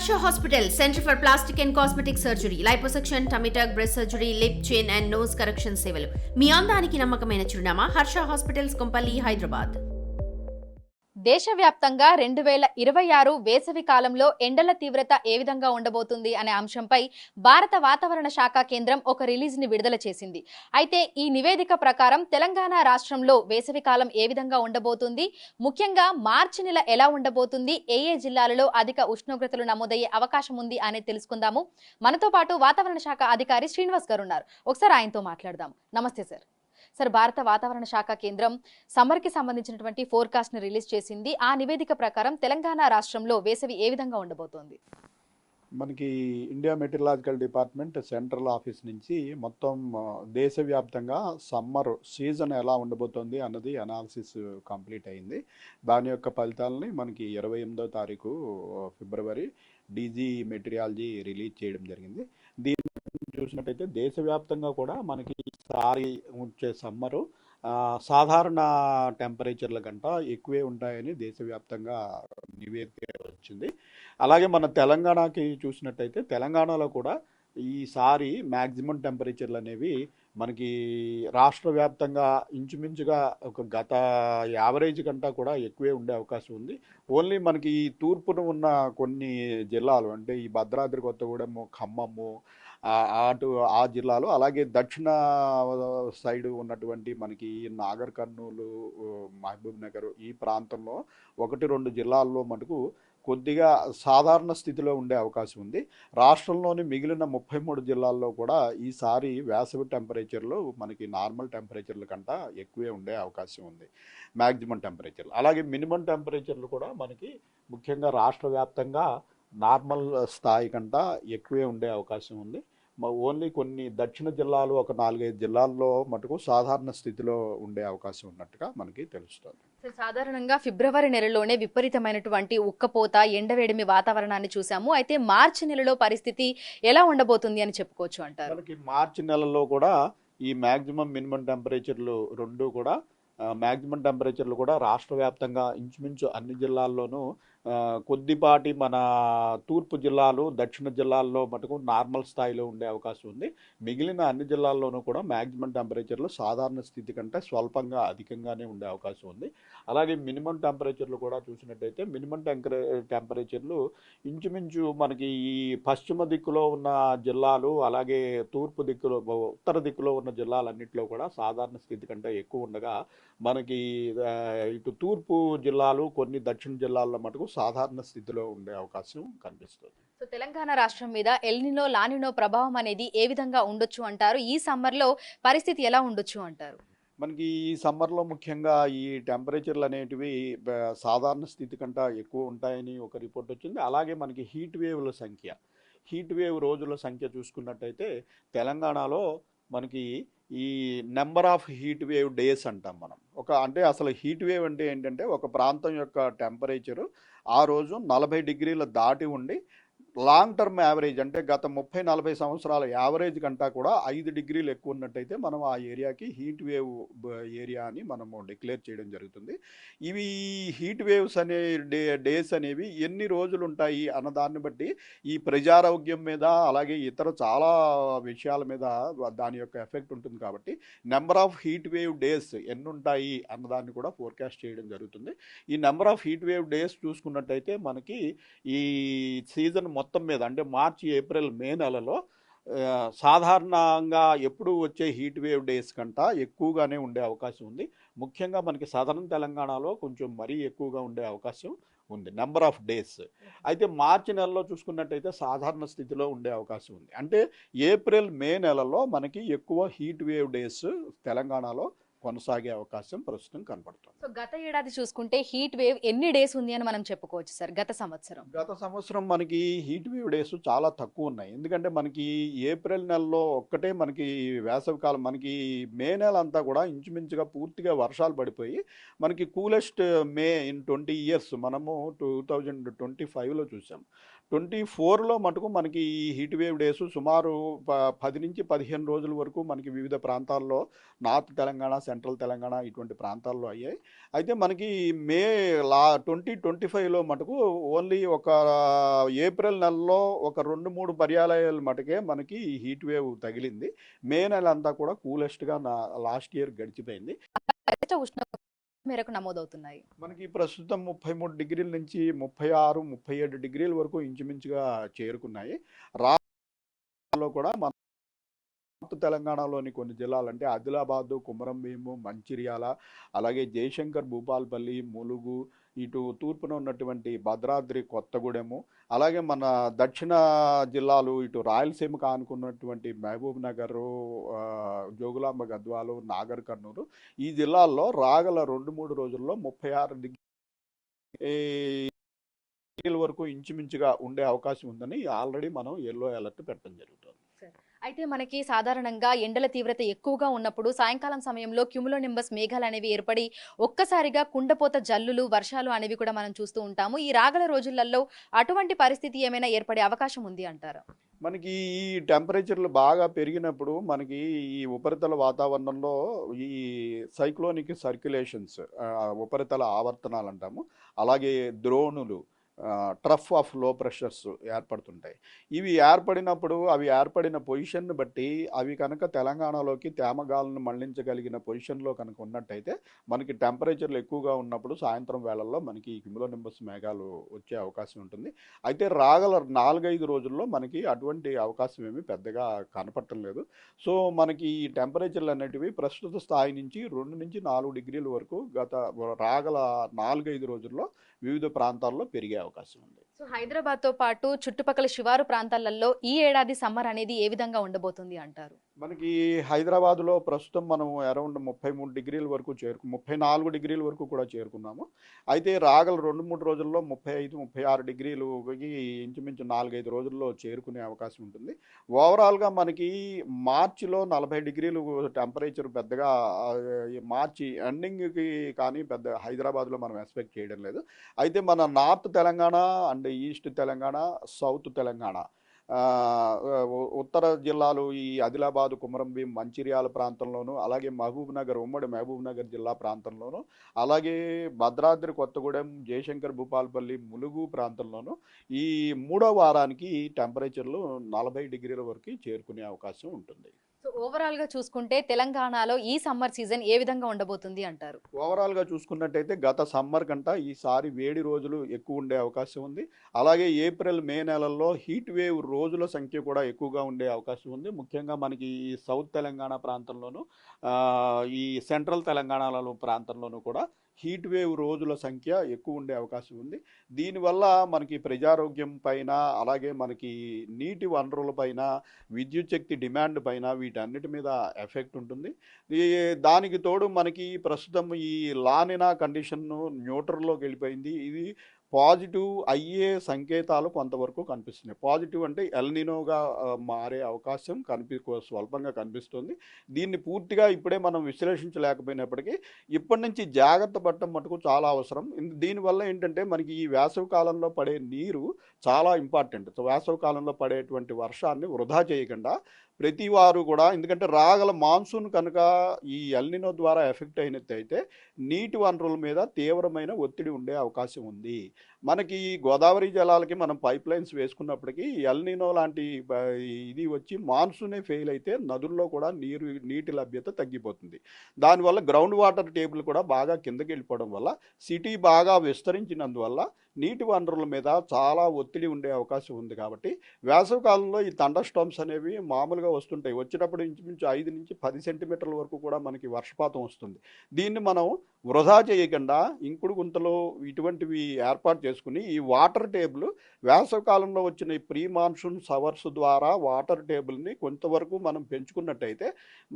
Harsha Hospital, Center for Plastic and Cosmetic Surgery, Liposuction, Tummy tuck, breast surgery, lip, chin and nose correction సేవలు. మీ అందానికి నమ్మకమైన చిరునామా Harsha hospitals Kompally Hyderabad. దేశవ్యాప్తంగా 2026 వేసవి కాలంలో ఎండల తీవ్రత ఏ విధంగా ఉండబోతుంది అనే అంశంపై భారత వాతావరణ శాఖ కేంద్రం ఒక రిలీజ్ ని విడుదల చేసింది. అయితే ఈ నివేదిక ప్రకారం తెలంగాణ రాష్ట్రంలో వేసవి కాలం ఏ విధంగా ఉండబోతుంది, ముఖ్యంగా మార్చి నెల ఎలా ఉండబోతుంది, ఏ జిల్లాలలో అధిక ఉష్ణోగ్రతలు నమోదయ్యే అవకాశం ఉంది అనేది తెలుసుకుందాము. మనతో పాటు వాతావరణ శాఖ అధికారి శ్రీనివాస్ గారు ఉన్నారు. ఒకసారి ఆయనతో మాట్లాడదాం. నమస్తే సార్. సార్, భారత వాతావరణ శాఖ కేంద్రం సమ్మర్ కి సంబంధించినటువంటి ఫోర్కాస్ట్ ని రిలీజ్ చేసింది. ఆ నివేదిక ప్రకారం తెలంగాణ రాష్ట్రంలో వేసవి ఏ విధంగా ఉండబోతోంది? మనకి India meteorological department central office నుంచి మొత్తం దేశవ్యాప్తంగా సమ్మర్ సీజన్ ఎలా ఉండబోతోంది అన్నది అనాలిసిస్ కంప్లీట్ అయింది. దాని యొక్క ఫలితాలని మనకి 28వ తారీఖు ఫిబ్రవరి డీజీ మెటీరియాలజీ రిలీజ్ చేయడం జరిగింది. దీన్ని చూసినట్టయితే దేశవ్యాప్తంగా కూడా మనకి ఈసారి వచ్చే సమ్మరు సాధారణ టెంపరేచర్ల కంట ఎక్కువే ఉంటాయని దేశవ్యాప్తంగా నివేదిక వచ్చింది. అలాగే మన తెలంగాణకి చూసినట్టయితే తెలంగాణలో కూడా ఈసారి మ్యాక్సిమం టెంపరేచర్లు అనేవి మనకి రాష్ట్ర వ్యాప్తంగా ఇంచుమించుగా ఒక గత యావరేజ్ కంటా కూడా ఎక్కువే ఉండే అవకాశం ఉంది. ఓన్లీ మనకి ఈ తూర్పున ఉన్న కొన్ని జిల్లాలు అంటే ఈ భద్రాద్రి కొత్తగూడెము, ఖమ్మము అటు ఆ జిల్లాలో, అలాగే దక్షిణ సైడ్ ఉన్నటువంటి మనకి నాగర్ కర్నూలు, మహబూబ్ నగర్ ఈ ప్రాంతంలో 1-2 జిల్లాల్లో మటుకు కొద్దిగా సాధారణ స్థితిలో ఉండే అవకాశం ఉంది. రాష్ట్రంలోని మిగిలిన 33 జిల్లాల్లో కూడా ఈసారి వేసవి టెంపరేచర్లు మనకి నార్మల్ టెంపరేచర్ల కంటే ఎక్కువే ఉండే అవకాశం ఉంది, మ్యాక్సిమం టెంపరేచర్లు. అలాగే మినిమం టెంపరేచర్లు కూడా మనకి ముఖ్యంగా రాష్ట్ర వ్యాప్తంగా నార్మల్ స్థాయి కంటే ఎక్కువే ఉండే అవకాశం ఉంది. ఓన్లీ కొన్ని దక్షిణ జిల్లాలు ఒక 4-5 జిల్లాల్లో మటుకు సాధారణ స్థితిలో ఉండే అవకాశం ఉన్నట్టుగా మనకి తెలుస్తుంది. సాధారణంగా ఫిబ్రవరి నెలలోనే విపరీతమైనటువంటి ఉక్కపోత, ఎండవేడిమి వాతావరణాన్ని చూసాము. అయితే మార్చి నెలలో పరిస్థితి ఎలా ఉండబోతుంది అని చెప్పుకోవచ్చు అంటారు? మనకి మార్చి నెలలో కూడా ఈ మ్యాక్సిమం మినిమం టెంపరేచర్లు రెండు కూడా మ్యాక్సిమం టెంపరేచర్లు కూడా రాష్ట్ర వ్యాప్తంగా ఇంచుమించు అన్ని జిల్లాల్లోనూ కొద్దిపాటి మన తూర్పు జిల్లాలు, దక్షిణ జిల్లాల్లో మటుకు నార్మల్ స్థాయిలో ఉండే అవకాశం ఉంది. మిగిలిన అన్ని జిల్లాల్లోనూ కూడా మ్యాక్సిమం టెంపరేచర్లు సాధారణ స్థితి కంటే స్వల్పంగా అధికంగానే ఉండే అవకాశం ఉంది. అలాగే మినిమం టెంపరేచర్లు కూడా చూసినట్టయితే మినిమం టెంపరేచర్లు ఇంచుమించు మనకి ఈ పశ్చిమ దిక్కులో ఉన్న జిల్లాలు, అలాగే తూర్పు దిక్కులో, ఉత్తర దిక్కులో ఉన్న జిల్లాలన్నింటిలో కూడా సాధారణ స్థితి కంటే ఎక్కువ ఉండగా మనకి ఇటు తూర్పు జిల్లాలు, కొన్ని దక్షిణ జిల్లాల్లో మటుకు సాధారణ స్థితిలో ఉండే అవకాశం కనిపిస్తుంది. సో తెలంగాణ రాష్ట్రం మీద ఎల్నినో, లానినో ప్రభావం అనేది ఏ విధంగా ఉండొచ్చు అంటారు? ఈ సమ్మర్లో పరిస్థితి ఎలా ఉండొచ్చు అంటారు? మనకి ఈ సమ్మర్లో ముఖ్యంగా ఈ టెంపరేచర్లు అనేటివి సాధారణ స్థితి కంటే ఎక్కువ ఉంటాయని ఒక రిపోర్ట్ వచ్చింది. అలాగే మనకి హీట్ వేవ్ రోజుల సంఖ్య చూసుకున్నట్టయితే తెలంగాణలో మనకి ఈ number of heat wave days అంటాం మనం. అంటే అసలు హీట్ వేవ్ అంటే ఏంటంటే ఒక ప్రాంతం యొక్క టెంపరేచరు ఆ రోజు 40 డిగ్రీల దాటి ఉండి లాంగ్ టర్మ్ యావరేజ్ అంటే గత 30-40 సంవత్సరాల యావరేజ్ కంటా కూడా 5 డిగ్రీలు ఎక్కువ ఉన్నట్టయితే మనం ఆ ఏరియాకి హీట్ వేవ్ ఏరియా అని మనము డిక్లేర్ చేయడం జరుగుతుంది. ఇవి హీట్ వేవ్స్ అనే డేస్ అనేవి ఎన్ని రోజులు ఉంటాయి అన్నదాన్ని బట్టి ఈ ప్రజారోగ్యం మీద, అలాగే ఇతర చాలా విషయాల మీద దాని యొక్క ఎఫెక్ట్ ఉంటుంది. కాబట్టి number of heat wave days ఎన్ని ఉంటాయి అన్నదాన్ని కూడా ఫోర్కాస్ట్ చేయడం జరుగుతుంది. ఈ number of heat wave days చూసుకున్నట్టయితే మనకి ఈ సీజన్ మొత్తం మీద అంటే మార్చి, ఏప్రిల్, మే నెలలో సాధారణంగా ఎప్పుడు వచ్చే హీట్ వేవ్ డేస్ కంటా ఎక్కువగానే ఉండే అవకాశం ఉంది. ముఖ్యంగా మనకి సదరన్ తెలంగాణలో కొంచెం మరీ ఎక్కువగా ఉండే అవకాశం ఉంది నెంబర్ ఆఫ్ డేస్. అయితే మార్చి నెలలో చూసుకున్నట్టయితే సాధారణ స్థితిలో ఉండే అవకాశం ఉంది. అంటే ఏప్రిల్, మే నెలలో మనకి ఎక్కువ హీట్ వేవ్ డేస్ తెలంగాణలో కొనసాగే అవకాశం ప్రస్తుతం కనపడుతుంది. సో గత ఏడాది చూసుకుంటే హీట్ వేవ్ ఎన్ని డేస్ ఉంది అని మనం చెప్పుకోవచ్చు సార్? గత సంవత్సరం మనకి హీట్ వేవ్ డేస్ చాలా తక్కువ ఉన్నాయి. ఎందుకంటే మనకి ఏప్రిల్ నెలలో ఒక్కటే మనకి వేసవికాలం, మనకి మే నెల అంతా కూడా ఇంచుమించుగా పూర్తిగా వర్షాలు పడిపోయి మనకి కూలెస్ట్ మే ఇన్ 20 years మనము 2025లో చూసాం. 24లో మటుకు మనకి ఈ హీట్ వేవ్ డేస్ సుమారు 10 నుంచి 15 రోజుల వరకు మనకి వివిధ ప్రాంతాల్లో నార్త్ తెలంగాణ, సెంట్రల్ తెలంగాణ ఇటువంటి ప్రాంతాల్లో అయ్యాయి. అయితే మనకి మే 2025లో మటుకు ఓన్లీ ఒక ఏప్రిల్ నెలలో ఒక 2-3 పర్యాయాలు మటుకే మనకి ఈ హీట్ వేవ్ తగిలింది. మే నెల అంతా కూడా కూలెస్ట్గా లాస్ట్ ఇయర్ గడిచిపోయింది. గరిష్ట ఉష్ణోగ్రత మేరకు నమోదవుతున్నాయి. మనకి ప్రస్తుతం 33 డిగ్రీల నుంచి 36, 37 డిగ్రీల వరకు ఇంచుమించుగా చేరుకున్నాయి. రాష్ట్రంలో కూడా మన నార్త్ తెలంగాణలోని కొన్ని జిల్లాలు అంటే ఆదిలాబాదు, కొమరంభీము, మంచిర్యాల, అలాగే జయశంకర్, భూపాలపల్లి, ములుగు, ఇటు తూర్పున ఉన్నటువంటి భద్రాద్రి కొత్తగూడెము, అలాగే మన దక్షిణ జిల్లాలు ఇటు రాయలసీమకు ఆనుకున్నటువంటి మహబూబ్ నగర్, జోగులాంబ గద్వాలు, నాగర్ కర్నూలు ఈ జిల్లాల్లో రాగల 2-3 రోజుల్లో 36 డిగ్రీల వరకు ఇంచుమించుగా ఉండే అవకాశం ఉందని ఆల్రెడీ మనం ఎల్లో అలర్ట్ పెట్టడం జరుగుతుంది. అయితే మనకి సాధారణంగా ఎండల తీవ్రత ఎక్కువగా ఉన్నప్పుడు సాయంకాలం సమయంలో క్యూములోనింబస్ మేఘాలు అనేవి ఏర్పడి ఒక్కసారిగా కుండపోత జల్లులు, వర్షాలు అనేవి కూడా మనం చూస్తూ ఉంటాము. ఈ రాగల రోజులలో అటువంటి పరిస్థితి ఏమైనా ఏర్పడే అవకాశం ఉంది అంటారా? మనకి ఈ టెంపరేచర్లు బాగా పెరిగినప్పుడు మనకి ఈ ఉపరితల వాతావరణంలో ఈ సైక్లోనిక్ సర్క్యులేషన్స్, ఉపరితల ఆవర్తనాలు అంటాము, అలాగే ద్రోణులు, ట్రఫ్ ఆఫ్ లో ప్రెషర్స్ ఏర్పడుతుంటాయి. ఇవి ఏర్పడినప్పుడు అవి ఏర్పడిన పొజిషన్ని బట్టి అవి కనుక తెలంగాణలోకి తేమగాలను మళ్లించగలిగిన పొజిషన్లో కనుక ఉన్నట్టయితే మనకి టెంపరేచర్లు ఎక్కువగా ఉన్నప్పుడు సాయంత్రం వేళల్లో మనకి క్యూములోనింబస్ మేఘాలు వచ్చే అవకాశం ఉంటుంది. అయితే రాగల 4-5 రోజుల్లో మనకి అటువంటి అవకాశం ఏమీ పెద్దగా కనపడటం లేదు. సో మనకి ఈ టెంపరేచర్లు అనేటివి ప్రస్తుత స్థాయి నుంచి 2-4 డిగ్రీల వరకు రాగల 4-5 రోజుల్లో వివిధ ప్రాంతాల్లో పెరిగే అవకాశం ఉంది. సో హైదరాబాద్తో పాటు చుట్టుపక్కల శివారు ప్రాంతాలలో ఈ ఏడాది సమ్మర్ అనేది ఏ విధంగా ఉండబోతుంది అంటారు? మనకి హైదరాబాద్లో ప్రస్తుతం మనం అరౌండ్ 33 డిగ్రీల వరకు 34 డిగ్రీల వరకు కూడా చేరుకున్నాము. అయితే రాగల 2-3 రోజుల్లో 35-36 డిగ్రీలు ఇంచుమించు 4-5 రోజుల్లో చేరుకునే అవకాశం ఉంటుంది. ఓవరాల్గా మనకి మార్చిలో 40 డిగ్రీలు టెంపరేచర్ పెద్దగా మార్చి ఎండింగ్కి కానీ పెద్ద హైదరాబాద్లో మనం ఎక్స్పెక్ట్ చేయడం లేదు. అయితే మన north Telangana and east Telangana, south Telangana, ఉత్తర జిల్లాలు ఈ ఆదిలాబాదు, కొమరంభీం, మంచిర్యాల ప్రాంతంలోను, అలాగే మహబూబ్ నగర్, ఉమ్మడి మహబూబ్ నగర్ జిల్లా ప్రాంతంలోను, అలాగే భద్రాద్రి కొత్తగూడెం, జయశంకర్, భూపాలపల్లి, ములుగు ప్రాంతంలోను ఈ 3వ వారానికి టెంపరేచర్లు 40 డిగ్రీల వరకు చేరుకునే అవకాశం ఉంటుంది. సో ఓవరాల్ గా చూసుకుంటే తెలంగాణలో ఈ సమ్మర్ సీజన్ ఏ విధంగా ఉండబోతుంది అంటారు? ఓవరాల్గా చూసుకున్నట్టయితే గత సమ్మర్ కంట ఈసారి వేడి రోజులు ఎక్కువ ఉండే అవకాశం ఉంది. అలాగే ఏప్రిల్, మే నెలల్లో హీట్ వేవ్ రోజుల సంఖ్య కూడా ఎక్కువగా ఉండే అవకాశం ఉంది. ముఖ్యంగా మనకి ఈ సౌత్ తెలంగాణ ప్రాంతంలోను, ఈ సెంట్రల్ తెలంగాణలో ప్రాంతంలోనూ కూడా హీట్ వేవ్ రోజుల సంఖ్య ఎక్కువ ఉండే అవకాశం ఉంది. దీనివల్ల మనకి ప్రజారోగ్యం పైన, అలాగే మనకి నీటి వనరుల పైన, విద్యుత్ శక్తి డిమాండ్ పైన వీటన్నిటి మీద ఎఫెక్ట్ ఉంటుంది. దానికి తోడు మనకి ప్రస్తుతం ఈ లానినా కండిషన్ న్యూట్రల్లోకి వెళ్ళిపోయింది. ఇది పాజిటివ్ అయ్యే సంకేతాలు కొంతవరకు కనిపిస్తున్నాయి. పాజిటివ్ అంటే ఎల్నినోగా మారే అవకాశం స్వల్పంగా కనిపిస్తుంది. దీన్ని పూర్తిగా ఇప్పుడే మనం విశ్లేషించలేకపోయినప్పటికీ ఇప్పటి నుంచి జాగ్రత్త పడటం మటుకు చాలా అవసరం. దీనివల్ల ఏంటంటే మనకి ఈ వేసవి కాలంలో పడే నీరు చాలా ఇంపార్టెంట్. వేసవి కాలంలో పడేటువంటి వర్షాన్ని వృధా చేయకుండా ప్రతి వారు కూడా, ఎందుకంటే రాగల మాన్సూన్ కనుక ఈ ఎల్నినో ద్వారా ఎఫెక్ట్ అయినట్టయితే నీటి వనరుల మీద తీవ్రమైన ఒత్తిడి ఉండే అవకాశం ఉంది. మనకి గోదావరి జలాలకి మనం పైప్ లైన్స్ వేసుకున్నప్పటికీ ఎల్నినో లాంటి ఇది వచ్చి మాన్సూనే ఫెయిల్ అయితే నదుల్లో కూడా నీటి లభ్యత తగ్గిపోతుంది. దానివల్ల గ్రౌండ్ వాటర్ టేబుల్ కూడా బాగా కిందకి వెళ్ళిపోవడం వల్ల, సిటీ బాగా విస్తరించినందువల్ల నీటి వనరుల మీద చాలా ఒత్తిడి ఉండే అవకాశం ఉంది. కాబట్టి వేసవి కాలంలో ఈ థండర్ స్టార్మ్స్ అనేవి మామూలుగా వస్తుంటాయి. వచ్చేటప్పుడు ఇంచుమించు 5 నుంచి 10 సెంటీమీటర్ల వరకు కూడా మనకి వర్షపాతం వస్తుంది. దీన్ని మనం వృధా చేయకుండా ఇంకుడు గుంతలు ఇటువంటివి ఏర్పాటు చేసుకుని ఈ వాటర్ టేబుల్ వేసవి కాలంలో వచ్చిన ఈ ప్రీ మాన్సూన్ షవర్స్ ద్వారా వాటర్ టేబుల్ని కొంతవరకు మనం పెంచుకున్నట్టయితే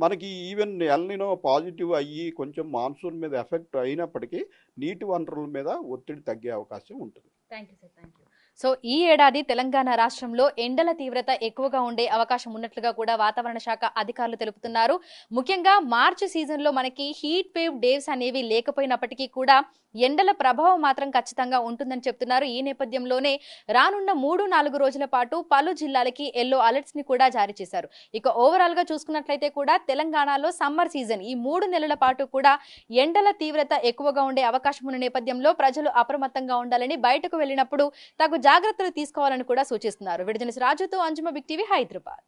మనకి ఈవెన్ ఎల్నినో పాజిటివ్ అయ్యి కొంచెం మాన్సూన్ మీద ఎఫెక్ట్ అయినప్పటికీ నీటి వనరుల మీద ఒత్తిడి తగ్గే అవకాశం ఉంటుంది. Thank you sir, thank you. So ఈ ఏడాది తెలంగాణ రాష్ట్రంలో ఎండల తీవ్రత ఎక్కువగా ఉండే అవకాశం ఉన్నట్లుగా కూడా వాతావరణ శాఖ అధికారులు తెలుపుతున్నారు. ముఖ్యంగా మార్చి సీజన్లో మనకి హీట్ వేవ్ డేస్ అనేవి లేకపోయినప్పటికీ కూడా ఎండల ప్రభావం మాత్రం ఖచ్చితంగా ఉంటుందని చెప్తున్నారు. ఈ నేపథ్యంలోనే రానున్న 3-4 రోజుల పాటు పలు జిల్లాలకి ఎల్లో అలర్ట్స్ ని కూడా జారీ చేశారు. ఇక ఓవరాల్ గా చూసుకున్నట్లయితే కూడా తెలంగాణలో సమ్మర్ సీజన్ ఈ 3 నెలల పాటు కూడా ఎండల తీవ్రత ఎక్కువగా ఉండే అవకాశం ఉన్న నేపథ్యంలో ప్రజలు అప్రమత్తంగా ఉండాలని, బయటకు వెళ్ళినప్పుడు తగు జాగ్రత్తలు తీసుకోవాలని కూడా సూచిస్తున్నారు. విడుదల రాజుతో అంజుమ బిగ్ టీవీ హైదరాబాద్.